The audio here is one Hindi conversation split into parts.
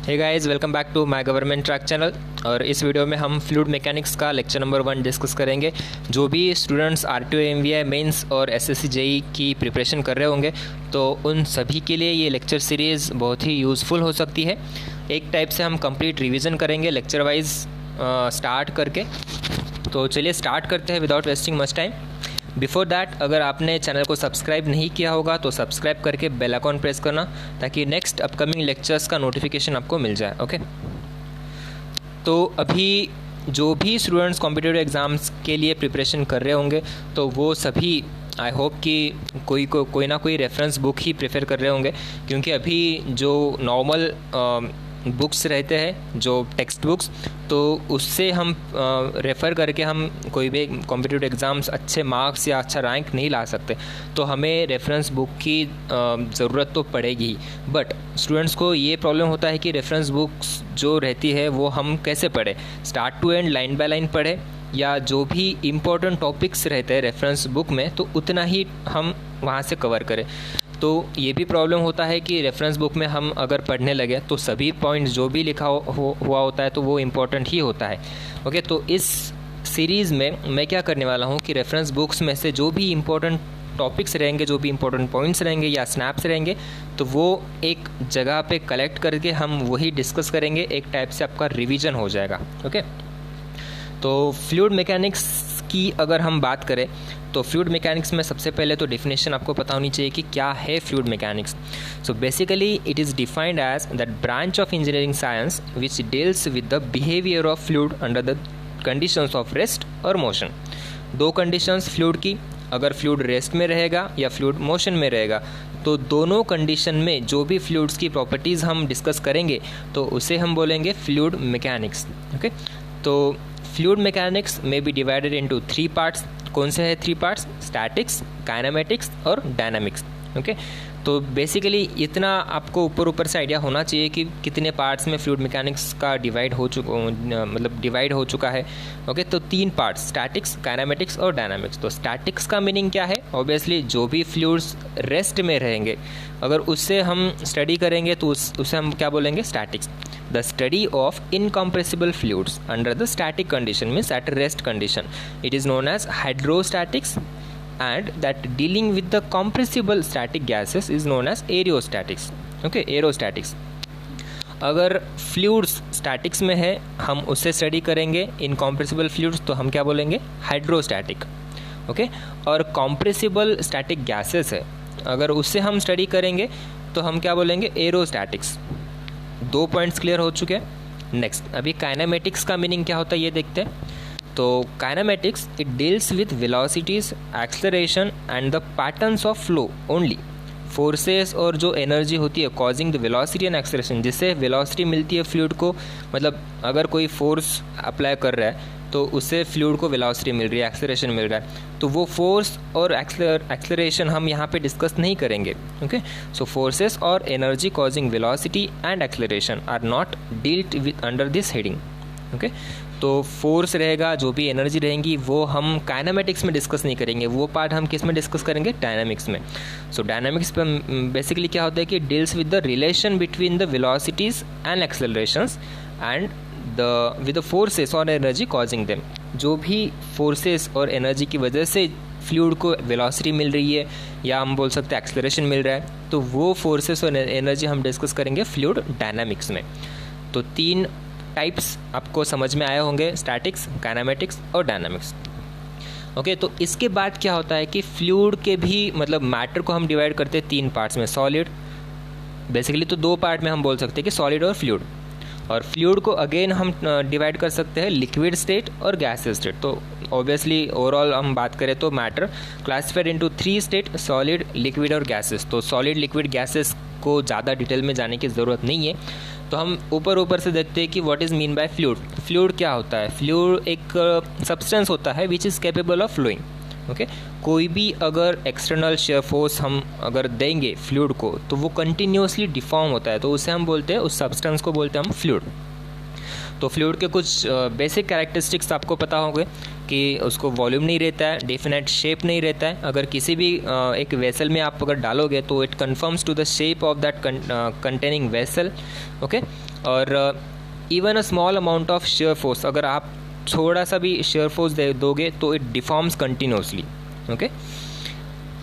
Hey guys, welcome back to my government track channel. और इस वीडियो में हम फ्लूइड मैकेनिक्स का लेक्चर नंबर 1 डिस्कस करेंगे। जो भी स्टूडेंट्स आरटीओ एमवीआई मेंस और एसएससी जेई की प्रिपरेशन कर रहे होंगे तो उन सभी के लिए ये लेक्चर सीरीज़ बहुत ही यूज़फुल हो सकती है। एक टाइप से हम कंप्लीट रिवीजन करेंगे लेक्चर वाइज स्टार्ट करके। तो चलिए स्टार्ट करते हैं without wasting much time. Before that, अगर आपने चैनल को सब्सक्राइब नहीं किया होगा तो सब्सक्राइब करके बेल आइकॉन प्रेस करना ताकि नेक्स्ट अपकमिंग लेक्चर्स का नोटिफिकेशन आपको मिल जाए। ओके, तो अभी जो भी स्टूडेंट्स कॉम्पिटिटिव एग्ज़ाम्स के लिए प्रिपरेशन कर रहे होंगे तो वो सभी आई होप कि कोई ना कोई रेफरेंस बुक ही प्रेफर कर रहे होंगे, क्योंकि अभी जो नॉर्मल बुक्स रहते हैं जो टेक्स्ट बुक्स, तो उससे हम रेफ़र करके हम कोई भी कॉम्पिटिटिव एग्ज़ाम्स अच्छे मार्क्स या अच्छा रैंक नहीं ला सकते। तो हमें रेफरेंस बुक की ज़रूरत तो पड़ेगी ही। बट स्टूडेंट्स को ये प्रॉब्लम होता है कि रेफरेंस बुक्स जो रहती है वो हम कैसे पढ़ें, start to end line by line पढ़ें, या जो भी इम्पोर्टेंट टॉपिक्स रहते हैं रेफरेंस बुक में तो उतना ही हम वहाँ से कवर करें। तो ये भी प्रॉब्लम होता है कि रेफरेंस बुक में हम अगर पढ़ने लगे तो सभी पॉइंट्स जो भी लिखा हुआ होता है तो वो इम्पोर्टेंट ही होता है। ओके, तो इस सीरीज़ में मैं क्या करने वाला हूँ कि रेफरेंस बुक्स में से जो भी इम्पोर्टेंट टॉपिक्स रहेंगे, जो भी इम्पोर्टेंट पॉइंट्स रहेंगे या स्नैप्स रहेंगे, तो वो एक जगह पे कलेक्ट करके हम वही डिस्कस करेंगे। एक टाइप से आपका रिवीजन हो जाएगा। ओके, तो फ्लूइड मैकेनिक्स की अगर हम बात करें तो फ्लूइड मैकेनिक्स में सबसे पहले तो डेफिनेशन आपको पता होनी चाहिए कि क्या है fluid mechanics. So basically it is defined as that branch of engineering science which deals with the behaviour of fluid under the conditions of rest और मोशन। दो कंडीशंस फ्लूइड की, अगर फ्लूइड रेस्ट में रहेगा या फ्लूइड मोशन में रहेगा, तो दोनों कंडीशन में जो भी फ्लूइड्स की प्रॉपर्टीज़ हम डिस्कस करेंगे तो उसे हम बोलेंगे फ्लूइड मैकेनिक्स। ओके, तो फ्लूइड मैकेनिक्स में बी डिवाइडेड इनटू 3 पार्ट्स। कौन से है 3 पार्ट्स? स्टैटिक्स, काइनेमेटिक्स और डायनामिक्स। ओके, तो बेसिकली इतना आपको ऊपर से आइडिया होना चाहिए कि कितने पार्ट्स में फ्लूइड मैकेनिक्स का डिवाइड हो चुका है। ओके, तो 3 पार्ट्स, स्टैटिक्स, काइनेमेटिक्स और डायनामिक्स। तो स्टैटिक्स का मीनिंग क्या है? ऑब्वियसली जो भी फ्लूइड्स रेस्ट में रहेंगे अगर उससे हम स्टडी करेंगे तो उसे हम क्या बोलेंगे? Statics. The study of incompressible fluids under the static condition means at rest condition. It is known as hydrostatics, and that dealing with the compressible static gases is known as aerostatics. Okay, aerostatics. अगर फ्लूइड्स स्टैटिक्स में है हम उससे स्टडी करेंगे इनकॉम्प्रेसिबल फ्लूइड्स, तो हम क्या बोलेंगे? हाइड्रोस्टैटिक। ओके, और कॉम्प्रेसिबल स्टैटिक गैसेस है अगर उससे हम स्टडी करेंगे तो हम क्या बोलेंगे? एरोस्टैटिक्स। 2 पॉइंट्स क्लियर हो चुके हैं। नेक्स्ट, अभी काइनेमेटिक्स का मीनिंग क्या होता है ये देखते हैं। तो kinematics it deals with velocities, acceleration and the patterns of flow only. Forces और जो एनर्जी होती है causing the velocity and acceleration, जिससे वेलोसिटी मिलती है फ्लूइड को, मतलब अगर कोई फोर्स अप्लाई कर रहा है तो उससे फ्लूइड को वेलोसिटी मिल रही है, एक्सेलरेशन मिल रहा है। तो वो फोर्स और एक्सेलरेशन हम यहाँ पे डिस्कस नहीं करेंगे। ओके, सो फोर्सेस और energy causing velocity and acceleration are not dealt with under this heading. Okay, तो फोर्स रहेगा, जो भी एनर्जी रहेंगी वो हम काइनेमेटिक्स में डिस्कस नहीं करेंगे, वो पार्ट हम किस में डिस्कस करेंगे? डायनामिक्स में। सो डायनामिक्स पे बेसिकली क्या होता है कि deals with the relation between the velocities and accelerations and with the forces और एनर्जी कॉजिंग देम। जो भी फोर्सेस और एनर्जी की वजह से फ्लूइड को वेलोसिटी मिल रही है या हम बोल सकते हैं एक्सेलरेशन मिल रहा है, तो वो फोर्सेस और एनर्जी हम डिस्कस करेंगे फ्लूइड डायनामिक्स में। तो 3 टाइप्स आपको समझ में आए होंगे, स्टैटिक्स, काइनेमेटिक्स और डायनामिक्स। ओके, तो इसके बाद क्या होता है कि फ्लूइड के भी मतलब मैटर को हम डिवाइड करते हैं 3 पार्ट्स में। सॉलिड, बेसिकली तो 2 पार्ट में हम बोल सकते हैं कि सॉलिड और फ्लूइड। और फ्लूइड को अगेन हम डिवाइड कर सकते हैं लिक्विड स्टेट और गैसियस स्टेट। तो ऑब्वियसली ओवरऑल हम बात करें तो matter classified into 3 state, solid, liquid और गैसेस। तो सॉलिड, लिक्विड, गैसेस को ज़्यादा डिटेल में जाने की ज़रूरत नहीं है। तो हम ऊपर से देखते हैं कि what is mean by fluid. Fluid क्या होता है? फ्लूइड एक सब्सटेंस होता है which is capable of flowing. Okay, कोई भी अगर एक्सटर्नल शेयर फोर्स हम अगर देंगे फ्लूइड को तो वो कंटिन्यूसली डिफॉर्म होता है, तो उसे हम बोलते हैं, उस सब्सटेंस को बोलते हैं हम फ्लूइड। तो फ्लूइड के कुछ बेसिक कैरेक्टरिस्टिक्स आपको पता होंगे कि उसको वॉल्यूम नहीं रहता है, डेफिनेट शेप नहीं रहता है। अगर किसी भी एक वेसल में आप अगर डालोगे तो it conforms to the shape of that containing vessel, okay. और even a small amount of shear force, अगर आप थोड़ा सा भी शेयर फोर्स दे दोगे तो इट डिफॉर्म्स कंटिन्यूसली, ओके।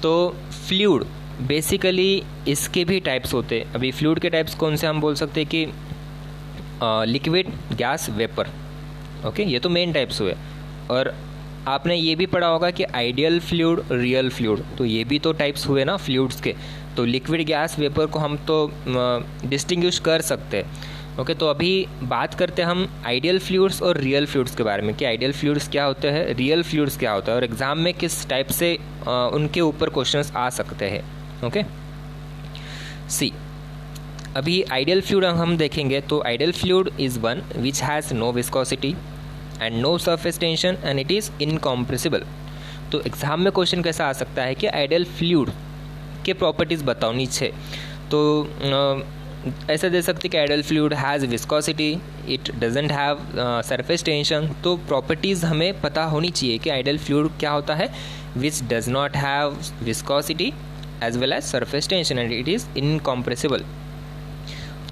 तो फ्लूइड बेसिकली इसके भी टाइप्स होते हैं। अभी फ्लूइड के टाइप्स कौन से हम बोल सकते हैं कि लिक्विड, गैस, वेपर, ओके, ये तो मेन टाइप्स हुए। और आपने ये भी पढ़ा होगा कि आइडियल फ्लूइड, रियल फ्लूइड, तो ये भी तो टाइप्स हुए ना फ्लूइड्स के। तो लिक्विड, गैस, वेपर को हम तो डिस्टिंग्विश कर सकते हैं, ओके। तो अभी बात करते हैं हम आइडियल फ्लूइड्स और रियल फ्लूइड्स के बारे में कि आइडियल फ्लूइड्स क्या होते हैं, रियल फ्लूइड्स क्या होता है, और एग्ज़ाम में किस टाइप से उनके ऊपर क्वेश्चंस आ सकते हैं, ओके। सी, अभी आइडियल फ्लूइड हम देखेंगे तो ideal fluid is one which has no viscosity and no surface tension and it is incompressible. तो एग्ज़ाम में क्वेश्चन कैसा आ सकता है कि आइडियल फ्लूइड के प्रॉपर्टीज़ बताओ नीचे। तो ऐसा दे सकते कि ideal fluid has viscosity, it doesn't have surface tension. तो प्रॉपर्टीज़ हमें पता होनी चाहिए कि आइडियल फ्लूइड क्या होता है, which does not have viscosity as well as surface tension and it is incompressible.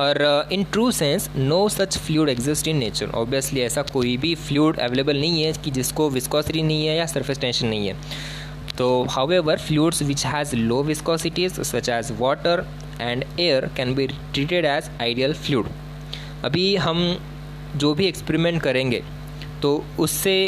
और in true sense no such fluid exist in nature. Obviously ऐसा कोई भी फ्लूइड अवेलेबल नहीं है कि जिसको विस्कोसिटी नहीं है या सरफेस टेंशन नहीं है। तो however fluids which has low viscosities such as water and air can be treated as ideal fluid. अभी हम जो भी एक्सपेरिमेंट करेंगे तो उससे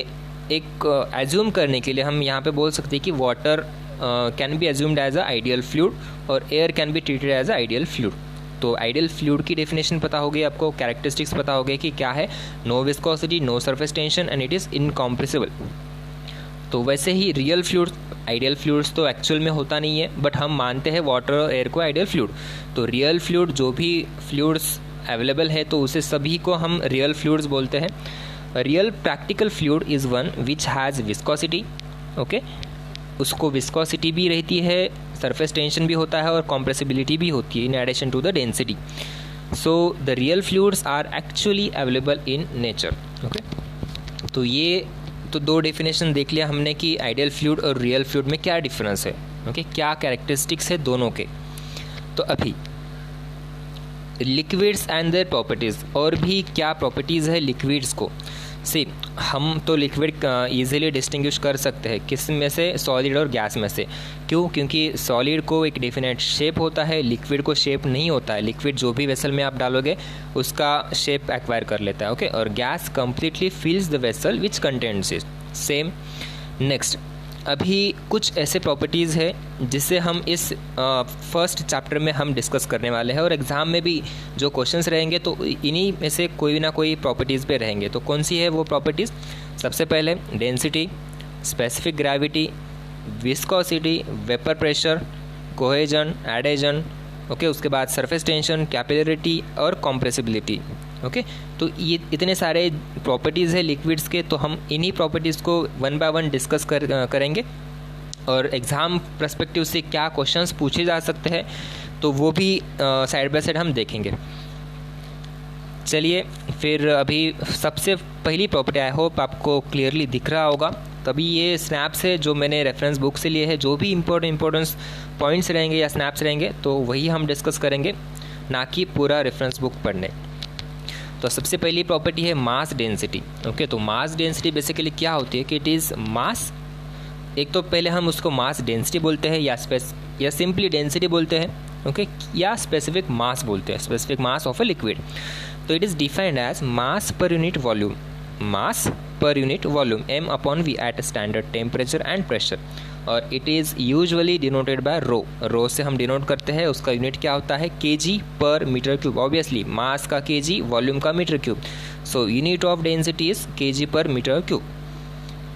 एक एज्यूम करने के लिए हम यहाँ पे बोल सकते हैं कि water can be assumed as a ideal fluid और air can be treated as a ideal fluid. तो आइडियल फ्लूइड की डेफिनेशन पता होगी आपको, कैरेक्टरिस्टिक्स पता होगी कि क्या है, no viscosity, no surface tension and it is incompressible. तो वैसे ही रियल फ्लूइड, आइडियल फ्लूइड्स तो एक्चुअल में होता नहीं है, बट हम मानते हैं वाटर और एयर को आइडियल फ्लूइड। तो रियल फ्लूइड जो भी फ्लूइड्स अवेलेबल है तो उसे सभी को हम रियल फ्लूइड्स बोलते हैं। Real practical fluid is one which has viscosity, okay, उसको विस्कोसिटी भी रहती है, सरफेस टेंशन भी होता है और कॉम्प्रेसिबिलिटी भी होती है in addition to the density. So the real fluids are actually available in nature, okay. तो ये तो दो डेफिनेशन देख लिया हमने कि आइडियल फ्लूइड और रियल फ्लूइड में क्या डिफरेंस है, ओके, क्या कैरेक्टरिस्टिक्स है दोनों के। तो अभी लिक्विड्स एंड देयर प्रॉपर्टीज़, और भी क्या प्रॉपर्टीज़ है लिक्विड्स को। सी, हम तो लिक्विड ईजिली डिस्टिंग्विश कर सकते हैं किस में से, सॉलिड और गैस में से। क्यों? क्योंकि सॉलिड को एक डेफिनेट शेप होता है, लिक्विड को शेप नहीं होता है। लिक्विड जो भी वेसल में आप डालोगे उसका शेप एक्वायर कर लेता है, ओके। और gas completely फिल्स the vessel which contains it. Same. Next, अभी कुछ ऐसे प्रॉपर्टीज़ है जिसे हम इस फर्स्ट चैप्टर में हम डिस्कस करने वाले हैं, और एग्ज़ाम में भी जो क्वेश्चंस रहेंगे तो इन्हीं में से कोई ना कोई प्रॉपर्टीज़ पे रहेंगे। तो कौन सी है वो प्रॉपर्टीज़? सबसे पहले density, specific gravity, viscosity, vapour pressure, cohesion, adhesion, okay. उसके बाद सरफेस टेंशन, कैपिलरिटी और कॉम्प्रेसिबिलिटी, ओके। तो ये इतने सारे प्रॉपर्टीज़ है लिक्विड्स के, तो हम इन्हीं प्रॉपर्टीज़ को वन बाय वन डिस्कस करेंगे। और एग्ज़ाम पर्सपेक्टिव से क्या क्वेश्चंस पूछे जा सकते हैं तो वो भी साइड बाय साइड हम देखेंगे। चलिए फिर अभी सबसे पहली प्रॉपर्टी, आई होप आपको क्लियरली दिख रहा होगा। तभी ये स्नैप्स है जो मैंने रेफरेंस बुक से लिए है, जो भी इम्पोर्टेंस पॉइंट्स रहेंगे या स्नैप्स रहेंगे तो वही हम डिस्कस करेंगे, ना कि पूरा रेफरेंस बुक पढ़ने। तो सबसे पहली प्रॉपर्टी है मास डेंसिटी, ओके। तो मास डेंसिटी बेसिकली क्या होती है कि इट इज़ मास, एक तो पहले हम उसको मास डेंसिटी बोलते हैं या सिंपली डेंसिटी बोलते हैं, ओके, या स्पेसिफिक मास बोलते हैं, specific mass of a liquid. तो it is defined as mass per unit volume, mass per unit volume m/v at standard temperature and pressure, और it is usually denoted by rho. Rho से हम डिनोट करते हैं, उसका यूनिट क्या होता है kg per metre cube. Obviously mass का kg, वॉल्यूम का metre cube, so unit of density is kg per metre cube.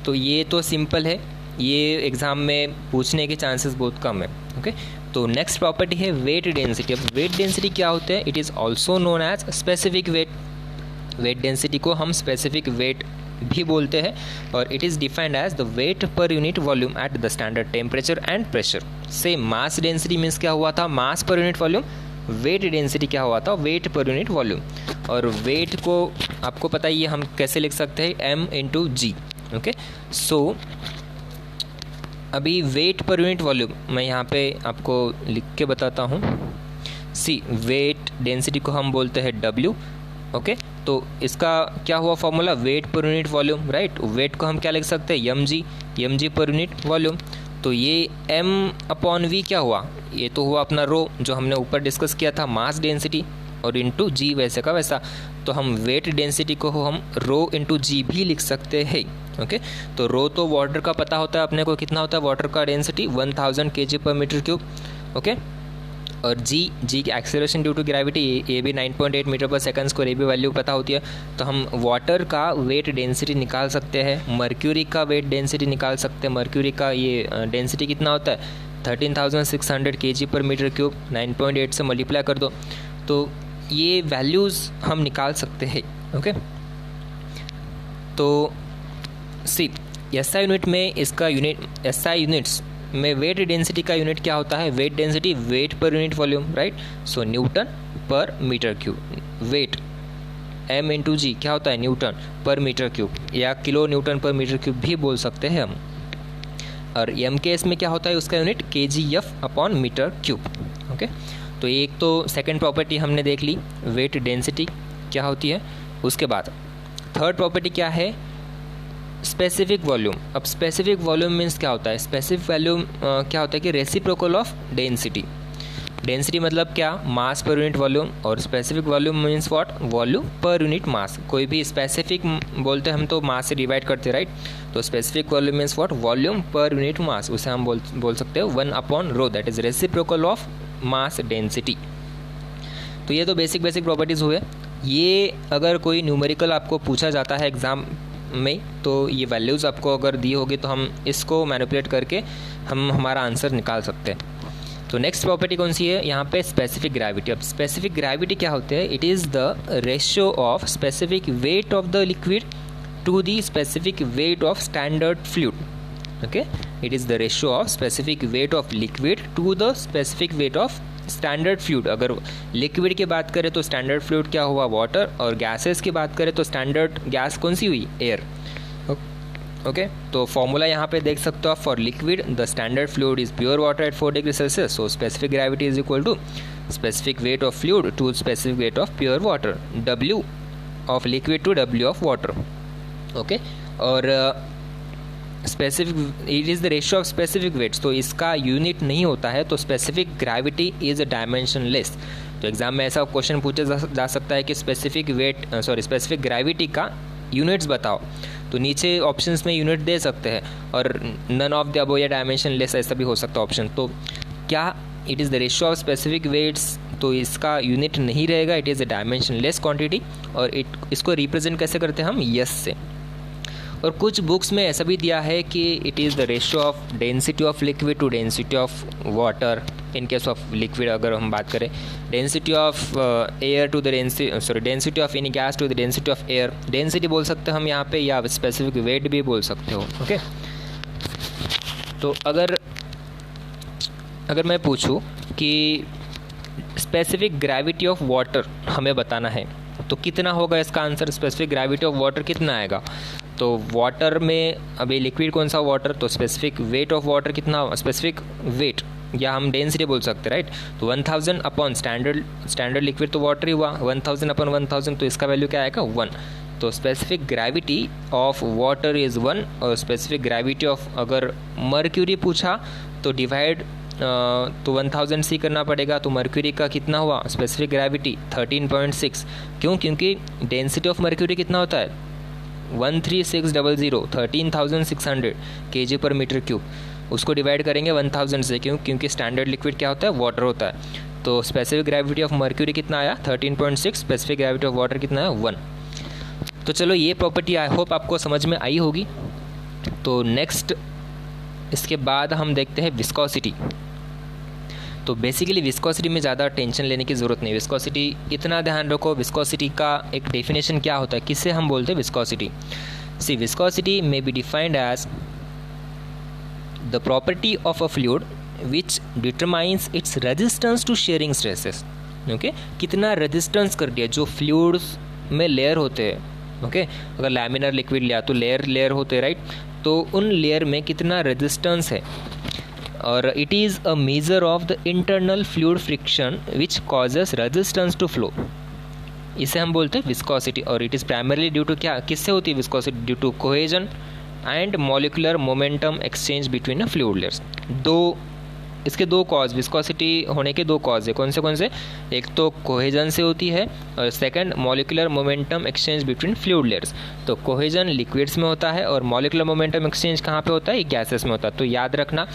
तो ये तो सिंपल है, ये एग्ज़ाम में पूछने के चांसेस बहुत कम है, ओके। तो नेक्स्ट प्रॉपर्टी है वेट डेंसिटी। अब वेट डेंसिटी क्या होता है? It is also known as specific weight. Weight density को हम स्पेसिफिक वेट भी बोलते हैं, और it is defined as the weight per unit volume at the standard temperature and pressure. Same mass density means क्या हुआ था? मास per unit volume. Wait density क्या हुआ था? Wait per unit volume. और वेट को आपको पता ही है हम कैसे लिख सकते हैं, m × g, ओके। सो अभी वेट पर यूनिट वॉल्यूम मैं यहाँ पे आपको लिख के बताता हूँ। सी वेट डेंसिटी को हम बोलते हैं W। ओके, तो इसका क्या हुआ formula, weight per unit volume, right. Weight को हम क्या लिख सकते हैं, mg पर यूनिट वॉल्यूम। तो ये m/v क्या हुआ, ये तो हुआ अपना रो जो हमने ऊपर डिस्कस किया था, मास डेंसिटी, और इंटू जी वैसे का वैसा। तो हम वेट डेंसिटी को हम रो इंटू जी भी लिख सकते हैं। ओके, तो रो तो वाटर का पता होता है अपने को, कितना होता है वाटर का डेंसिटी 1000 kg/m³। ओके, और जी की एक्सेलरेशन ड्यू टू ग्रेविटी, ये भी 9.8 मीटर पर सेकंड स्क्वायर, ये भी वैल्यू पता होती है। तो हम वाटर का वेट डेंसिटी निकाल सकते हैं, मर्क्यूरी का वेट डेंसिटी निकाल सकते हैं। मर्क्यूरी का ये डेंसिटी कितना होता है 13,600 kg/m³। 9.8 से मल्टीप्लाई कर दो तो ये वैल्यूज़ हम निकाल सकते हैं। ओके, तो सी SI यूनिट में इसका यूनिट, SI यूनिट्स में वेट डेंसिटी का यूनिट क्या होता है, weight density weight per unit volume, right. So Nm/m³, weight m into G क्या होता है Nm/m³ या किलो Nm/m³ भी बोल सकते हैं हम। और m केस में क्या होता है उसका यूनिट kgf/m³। ओके, तो एक तो सेकंड प्रॉपर्टी हमने देख ली, वेट डेंसिटी क्या होती है। उसके बाद थर्ड प्रॉपर्टी क्या है, स्पेसिफिक वॉल्यूम। अब स्पेसिफिक वॉल्यूम मीन्स क्या होता है, स्पेसिफिक वॉल्यूम क्या होता है कि रेसिप्रोकल ऑफ डेंसिटी। डेंसिटी मतलब क्या, मास पर यूनिट वॉल्यूम, और specific volume means what, volume per unit मास। कोई भी स्पेसिफिक बोलते हैं हम तो मास से डिवाइड करते हैं, राइट। तो specific volume means what, volume per unit mass, उसे हम बोल सकते हैं 1/ρ, that is reciprocal of mass density. तो ये तो बेसिक प्रॉपर्टीज़ हुए। ये अगर कोई न्यूमेरिकल आपको पूछा जाता है एग्ज़ाम में तो ये वैल्यूज़ आपको अगर दी होगी तो हम इसको मैनिपुलेट करके हम हमारा आंसर निकाल सकते हैं। तो नेक्स्ट प्रॉपर्टी कौन सी है यहाँ पे, स्पेसिफिक ग्रेविटी। अब स्पेसिफिक ग्रेविटी क्या होते हैं, it is the ratio of specific weight of the liquid to the specific weight of standard fluid. Okay, it is the ratio of specific weight of liquid to the specific weight of standard fluid. अगर लिक्विड की बात करें तो स्टैंडर्ड फ्लूइड क्या हुआ, वाटर, और गैसेस की बात करें तो स्टैंडर्ड गैस कौन सी हुई, एयर। ओके, तो फॉर्मूला यहाँ पे देख सकते हो आप, for liquid the standard fluid is pure water at 4 degree Celsius. So specific gravity is equal to specific weight of fluid to specific weight of pure water, W of liquid to W of water. Okay, और specific it is the ratio of specific weights, तो इसका यूनिट नहीं होता है, तो स्पेसिफिक ग्रेविटी इज डायमेंशनलेस। तो एग्जाम में ऐसा क्वेश्चन पूछा जा सकता है कि स्पेसिफिक ग्रेविटी का यूनिट्स बताओ, तो नीचे ऑप्शंस में यूनिट दे सकते हैं, और नन ऑफ द अबव या डायमेंशनलेस ऐसा भी हो सकता है ऑप्शन। तो क्या it is the ratio of specific weights, तो इसका यूनिट नहीं रहेगा, it is a dimensionless quantity. और इसको रिप्रेजेंट कैसे करते हैं हम, यस से। और कुछ बुक्स में ऐसा भी दिया है कि it is the ratio of density of liquid to density of water. In case of liquid अगर हम बात करें, density of air to the density of any gas to the density of air, density बोल सकते हैं हम यहाँ पे, या स्पेसिफिक वेट भी बोल सकते हो। ओके, तो अगर मैं पूछूँ कि स्पेसिफिक ग्रेविटी ऑफ वाटर हमें बताना है तो कितना होगा इसका answer, specific gravity of water कितना आएगा। तो वाटर में अभी लिक्विड कौन सा, वाटर, तो स्पेसिफिक वेट ऑफ वाटर कितना, स्पेसिफिक वेट या हम डेंसिटी बोल सकते हैं, राइट। तो 1000 अपॉन स्टैंडर्ड लिक्विड तो वाटर ही हुआ, 1000 अपॉन 1000, तो इसका वैल्यू क्या आएगा 1। तो specific gravity of water is 1, और स्पेसिफिक ग्रेविटी ऑफ अगर मर्क्यूरी पूछा तो डिवाइड तो 1000 से करना पड़ेगा। तो मर्क्यूरी का कितना हुआ स्पेसिफिक ग्रेविटी 13.6। क्यों, क्योंकि डेंसिटी ऑफ मर्क्यूरी कितना होता है 13,600 kg/m³। उसको डिवाइड करेंगे 1000 से, क्योंकि स्टैंडर्ड लिक्विड क्या होता है, वाटर होता है। तो स्पेसिफिक ग्रेविटी ऑफ मर्क्यूरी कितना आया 13.6, स्पेसिफिक ग्रेविटी ऑफ वाटर कितना है 1। तो चलो ये प्रॉपर्टी आई होप आपको समझ में आई होगी। तो नेक्स्ट इसके बाद हम देखते हैं विस्कोसिटी। तो बेसिकली विस्कोसिटी में ज़्यादा टेंशन लेने की ज़रूरत नहीं। विस्कोसिटी इतना ध्यान रखो, विस्कोसिटी का एक डेफिनेशन क्या होता है, किससे हम बोलते हैं viscosity. See viscosity may be defined as the property of a fluid which determines its resistance to shearing stresses. Okay, कितना रेजिस्टेंस कर दिया जो फ्लूइड्स में लेयर होते हैं, ओके अगर लैमिनर लिक्विड लिया तो लेयर होते राइट, तो उन लेयर में कितना रेजिस्टेंस है, और it is a measure of the internal fluid friction which causes resistance to flow, इसे हम बोलते हैं विस्कोसिटी। और it is primarily due to क्या, किससे होती है viscosity, due to cohesion and molecular momentum exchange between a fluid layers. इसके दो कॉज, विस्कोसिटी होने के दो कॉज है, कौन से, एक तो कोहेजन से होती है और second molecular momentum exchange between fluid layers. तो कोहेजन लिक्विड्स में होता है और मॉलिकुलर मोमेंटम एक्सचेंज कहाँ पे होता है, ये गैसेस में होता है। तो याद रखना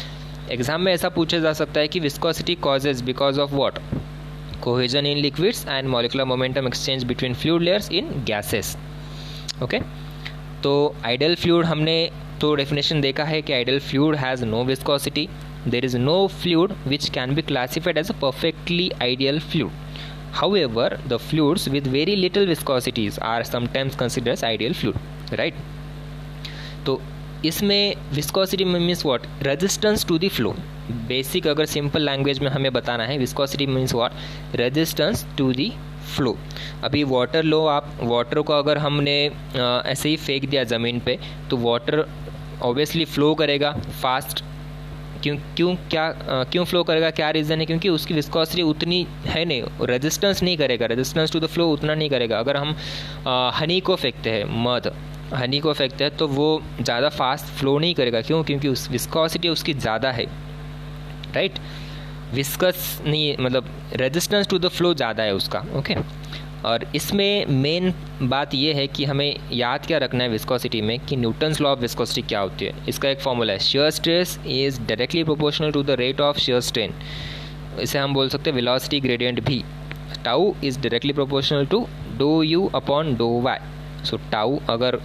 एग्जाम में ऐसा पूछा जा सकता है कि viscosity causes because of what, cohesion in liquids and molecular momentum exchange between fluid layers in gases. Okay, तो आइडियल फ्लूइड हमने तो डेफिनेशन देखा है कि ideal fluid has no viscosity, there is no fluid which can be classified as a perfectly ideal fluid. However, the fluids with very little viscosities are sometimes considered as ideal fluid, right? तो इसमें viscosity means what, resistance to the flow. Basic अगर सिंपल लैंग्वेज में हमें बताना है, viscosity means what, resistance to the flow. अभी वाटर लो आप, वाटर को अगर हमने ऐसे ही फेंक दिया ज़मीन पे तो वाटर ऑब्वियसली फ्लो करेगा फास्ट। क्यों फ्लो करेगा, क्या रीज़न है, क्योंकि उसकी विस्कोसिटी उतनी है नहीं, रेजिस्टेंस नहीं करेगा, रेजिस्टेंस टू द फ्लो उतना नहीं करेगा। अगर हम हनी को फेंकते हैं, मध हनी को फेंकते हैं तो वो ज़्यादा फास्ट फ्लो नहीं करेगा, क्यों, क्योंकि उस विस्कोसिटी उसकी ज़्यादा है, राइट। विस्कस नहीं, मतलब रेजिस्टेंस टू द फ्लो ज़्यादा है उसका। ओके, और इसमें मेन बात यह है कि हमें याद क्या रखना है विस्कोसिटी में, कि न्यूटन्स लॉ ऑफ विस्कोसिटी क्या होती है। इसका एक फॉर्मूला है, shear stress is directly proportional to the rate of shear strain. इसे हम बोल सकते हैं वेलोसिटी ग्रेडियंट भी। Tau is directly proportional to do u upon do y. So tau अगर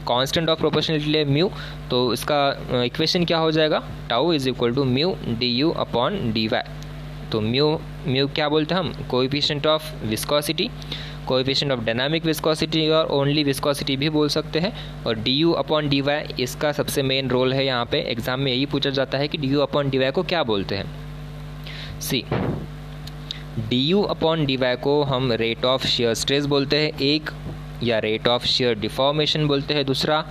कांस्टेंट ऑफ प्रोपोर्शनलिटी ले म्यू, तो इसका इक्वेशन क्या हो जाएगा, tau is equal to mu d you upon D y. तो म्यू क्या बोलते हैं हम, coefficient of viscosity, coefficient of dynamic viscosity और ओनली विस्कोसिटी भी बोल सकते हैं। और d you upon D y इसका सबसे मेन रोल है यहाँ पे, एग्जाम में यही पूछा जाता है कि D you upon D Y को क्या बोलते हैं। See, D you upon D Y को हम रेट ऑफ शियर स्ट्रेस बोलते हैं एक, या रेट ऑफ शियर डिफॉर्मेशन बोलते हैं दूसरा,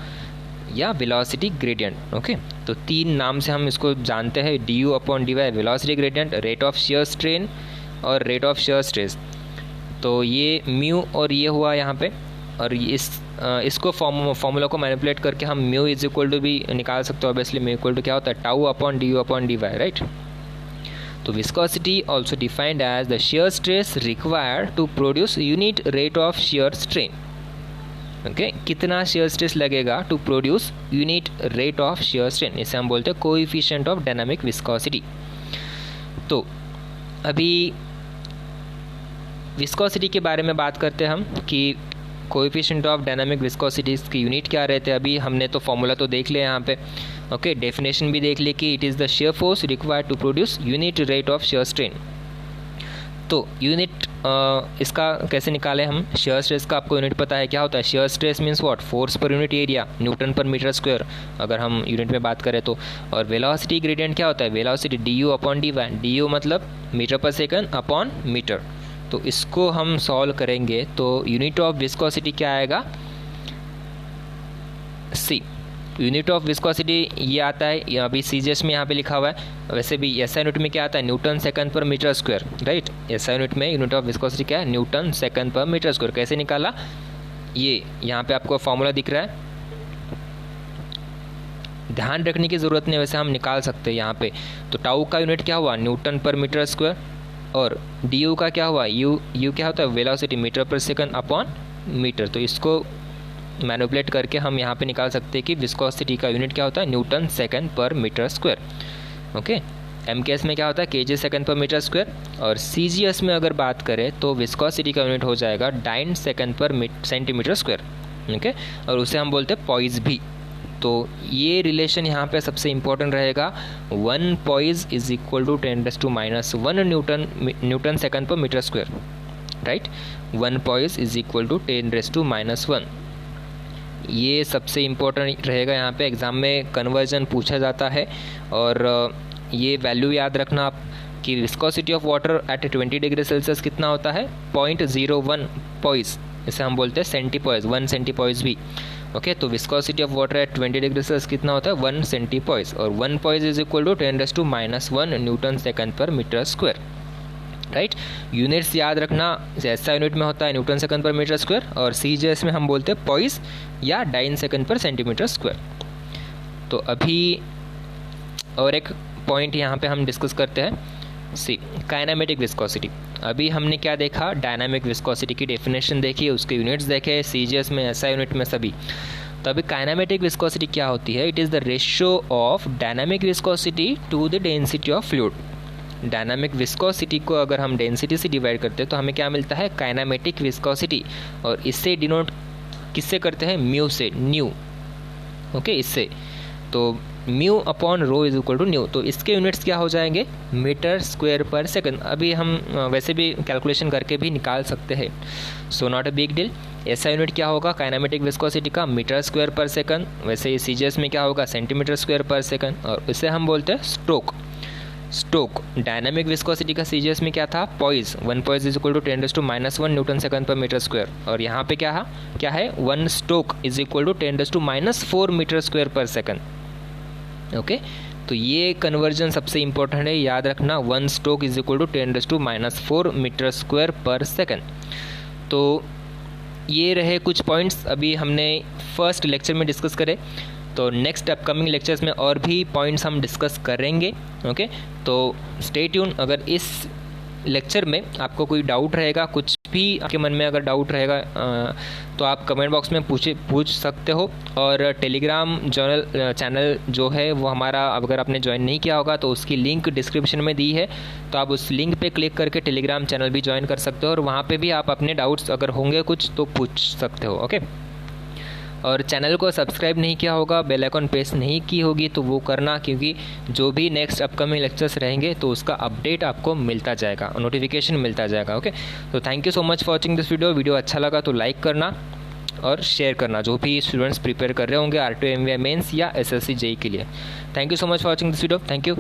या वेलोसिटी ग्रेडियंट। ओके, तो तीन नाम से हम इसको जानते हैं, d you upon D y, velocity gradient, rate of shear strain और रेट ऑफ शियर स्ट्रेस। तो ये म्यू और ये हुआ यहाँ पे, और इसको फॉर्मूला को मैनिपुलेट करके हम म्यू इज इक्वल टू भी निकाल सकते हो। ऑब्वियसली म्यू इक्वल टू क्या होता है, tau upon d you upon D y, right. तो viscosity also defined as the shear stress required to produce unit rate of shear strain. Okay, कितना शियर स्ट्रेस लगेगा to produce unit rate of shear strain, इसे हम बोलते हैं कोएफिशिएंट ऑफ डायनामिक विस्कोसिटी। तो अभी विस्कोसिटी के बारे में बात करते हैं हम कि कोएफिशिएंट ऑफ डायनामिक विस्कोसिटी की यूनिट क्या रहते हैं। अभी हमने तो फॉर्मूला तो देख लिया यहाँ पे, ओके, डेफिनेशन भी देख ली कि it is the shear force required to produce unit rate of shear strain. तो यूनिट इसका कैसे निकालें हम, शियर स्ट्रेस का आपको यूनिट पता है क्या होता है, shear stress means what, force per unit area, Newton पर मीटर स्क्वायर अगर हम यूनिट में बात करें तो। और वेलोसिटी ग्रेडियंट क्या होता है, velocity d you upon D y, d u मतलब metre per second upon metre. तो इसको हम सॉल्व करेंगे तो यूनिट ऑफ विस्कोसिटी क्या आएगा, सी, यूनिट ऑफ विस्कोसिटी ये आता है, अभी सीजीएस में यहाँ पे लिखा हुआ है, वैसे भी एसआई यूनिट में क्या आता है, newton second per metre square, right. SI unit में यूनिट ऑफ विस्कोसिटी क्या है, newton second per metre square. कैसे निकाला, ये यहाँ पे आपको फॉर्मूला दिख रहा है, ध्यान रखने की ज़रूरत नहीं, वैसे हम निकाल सकते हैं यहाँ पे। तो टाउ का यूनिट क्या हुआ, न्यूटन पर मीटर स्क्वायर, और डी यू का क्या हुआ, यू क्या होता है, velocity metre per second upon metre. तो इसको मैनिपुलेट करके हम यहाँ पे निकाल सकते हैं कि विस्कोसिटी का यूनिट क्या होता है, newton second per metre square. Okay, MKS में क्या होता है, KG second per metre square. और सीजीएस में अगर बात करें तो विस्कोसिटी का यूनिट हो जाएगा dine second per centimetre square. Okay, और उसे हम बोलते हैं पॉइज भी। तो ये रिलेशन यहाँ पे सबसे इम्पोर्टेंट रहेगा, 1 poise is equal to 10⁻⁻1 newton second per metre square, right. 1 poise is equal to 10⁻⁻1। ये सबसे इम्पोर्टेंट रहेगा, यहाँ पे एग्ज़ाम में कन्वर्जन पूछा जाता है। और ये वैल्यू याद रखना आप कि viscosity of water at 20 degree Celsius कितना होता है, 0.01 पॉइज, इसे हम बोलते हैं सेंटीपोइस, 1 सेंटीपोइस भी। ओके, तो viscosity of water at 20 degree Celsius कितना होता है, 1 सेंटीपोइस, और 1 poise is equal to 10⁻⁻1 newton second per metre square. Right, units याद रखना, ऐसा यूनिट में होता है newton second per metre square, और CJS में हम बोलते हैं पॉइस या dyne second per centimetre square. तो अभी और एक पॉइंट यहाँ पे हम डिस्कस करते हैं, सी काइनेमेटिक विस्कोसिटी। अभी हमने क्या देखा, डायनामिक विस्कोसिटी की डेफिनेशन देखी, उसके यूनिट्स देखे, CJS में ऐसा यूनिट में सभी। तो अभी काइनेमेटिक विस्कोसिटी क्या होती है, it is the ratio of dynamic viscosity to the density of fluid. Dynamic viscosity को अगर हम डेंसिटी से डिवाइड करते हैं तो हमें क्या मिलता है, काइनेमेटिक विस्कोसिटी, और इससे डिनोट किससे करते हैं, म्यू से, न्यू। ओके, इससे तो mu upon rho is equal to nu. तो इसके यूनिट्स क्या हो जाएंगे, मीटर स्क्वायर पर सेकंड। अभी हम वैसे भी कैलकुलेशन करके भी निकाल सकते हैं, so not a big deal. ऐसा यूनिट क्या होगा काइनेमेटिक विस्कोसिटी का, मीटर स्क्वायर पर सेकंड। वैसे CJS में क्या होगा, सेंटीमीटर स्क्वायर पर सेकंड, और इसे हम बोलते हैं स्ट्रोक। स्टोक डायनामिक विस्कोसिटी का CJS में क्या था, poise, 1 poise is equal to 10⁻⁻1 newton second per metre square, और यहाँ पे क्या है 1 stoke is equal to 10⁻⁻4 metre square per second. Okay, तो ये कन्वर्जन सबसे इंपॉर्टेंट है, याद रखना, 1 stoke is equal to 10⁻⁻4 metre square per second. तो ये रहे कुछ पॉइंट्स अभी हमने फर्स्ट लेक्चर में डिस्कस करे। तो नेक्स्ट अपकमिंग लेक्चर्स में और भी पॉइंट्स हम डिस्कस करेंगे। ओके, तो स्टे ट्यून। अगर इस लेक्चर में आपको कोई डाउट रहेगा, कुछ भी आपके मन में अगर डाउट रहेगा तो आप कमेंट बॉक्स में पूछ सकते हो। और टेलीग्राम चैनल जो है वो हमारा, अगर आपने ज्वाइन नहीं किया होगा तो उसकी लिंक डिस्क्रिप्शन में दी है, तो आप उस लिंक पे क्लिक करके टेलीग्राम चैनल भी ज्वाइन कर सकते हो, और वहाँ पे भी आप अपने डाउट्स अगर होंगे कुछ तो पूछ सकते हो। ओके, और चैनल को सब्सक्राइब नहीं किया होगा, बेल आइकन प्रेस नहीं की होगी तो वो करना, क्योंकि जो भी नेक्स्ट अपकमिंग लेक्चर्स रहेंगे तो उसका अपडेट आपको मिलता जाएगा, नोटिफिकेशन मिलता जाएगा। ओके, तो thank you so much for watching this video अच्छा लगा तो लाइक करना और शेयर करना, जो भी स्टूडेंट्स प्रिपेयर कर रहे होंगे R2 MVI मेंस या SSC JEE के लिए। Thank you so much for watching this video, thank you.